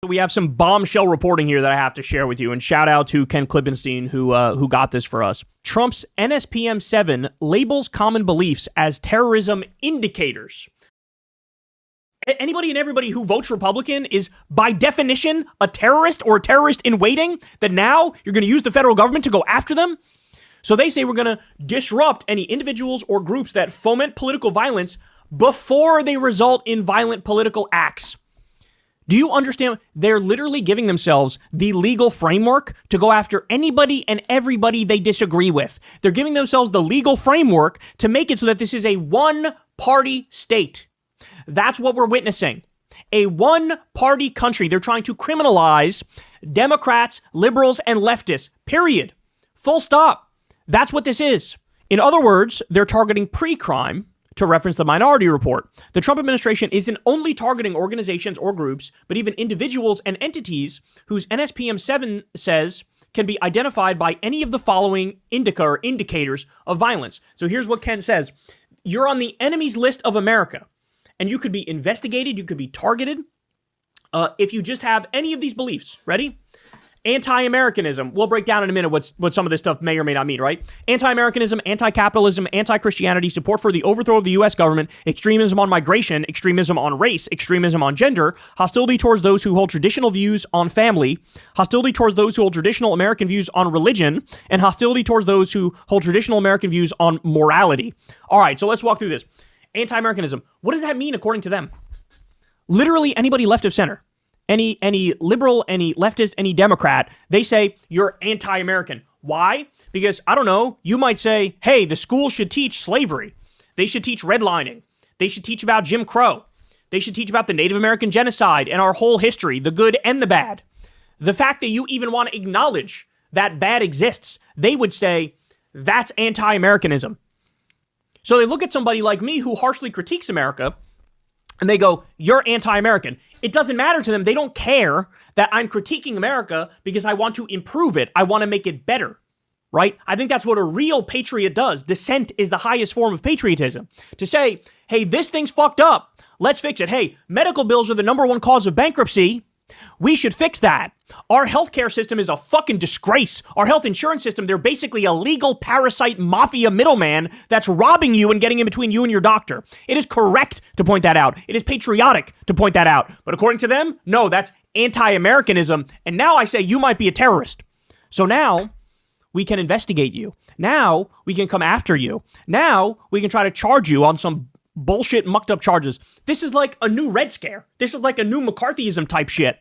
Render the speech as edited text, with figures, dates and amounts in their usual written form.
We have some bombshell reporting here that I have to share with you, and shout out to Ken Klippenstein who got this for us. Trump's NSPM 7 labels common beliefs as terrorism indicators. Anybody and everybody who votes Republican is by definition a terrorist or a terrorist in waiting, that now you're going to use the federal government to go after them? So they say we're going to disrupt any individuals or groups that foment political violence before they result in violent political acts. Do you understand? They're literally giving themselves the legal framework to go after anybody and everybody they disagree with. They're giving themselves the legal framework to make it so that this is a one-party state. That's what we're witnessing. A one-party country. They're trying to criminalize Democrats, liberals, and leftists. Period. Full stop. That's what this is. In other words, they're targeting pre-crime. To reference the Minority Report, the Trump administration isn't only targeting organizations or groups, but even individuals and entities whose NSPM 7 says can be identified by any of the following indicators of violence. So here's what Ken says. You're on the enemy's list of America, and you could be investigated, you could be targeted if you just have any of these beliefs. Ready? Anti-Americanism. We'll break down in a minute what some of this stuff may or may not mean, right? Anti-Americanism, anti-capitalism, anti-Christianity, support for the overthrow of the U.S. government, extremism on migration, extremism on race, extremism on gender, hostility towards those who hold traditional views on family, hostility towards those who hold traditional American views on religion, and hostility towards those who hold traditional American views on morality. All right, so let's walk through this. Anti-Americanism. What does that mean according to them? Literally anybody left of center. Any liberal, any leftist, any Democrat, they say you're anti-American. Why? Because, I don't know, you might say, hey, the schools should teach slavery. They should teach redlining. They should teach about Jim Crow. They should teach about the Native American genocide and our whole history, the good and the bad. The fact that you even want to acknowledge that bad exists, they would say that's anti-Americanism. So they look at somebody like me who harshly critiques America, and they go, you're anti-American. It doesn't matter to them. They don't care that I'm critiquing America because I want to improve it. I want to make it better, right? I think that's what a real patriot does. Dissent is the highest form of patriotism. To say, hey, this thing's fucked up. Let's fix it. Hey, medical bills are the number one cause of bankruptcy. We should fix that. Our healthcare system is a fucking disgrace. Our health insurance system, they're basically a legal parasite mafia middleman that's robbing you and getting in between you and your doctor. It is correct to point that out. It is patriotic to point that out. But according to them, no, that's anti-Americanism. And now I say you might be a terrorist. So now we can investigate you. Now we can come after you. Now we can try to charge you on some bullshit mucked up charges. This is like a new Red Scare. This is like a new McCarthyism type shit.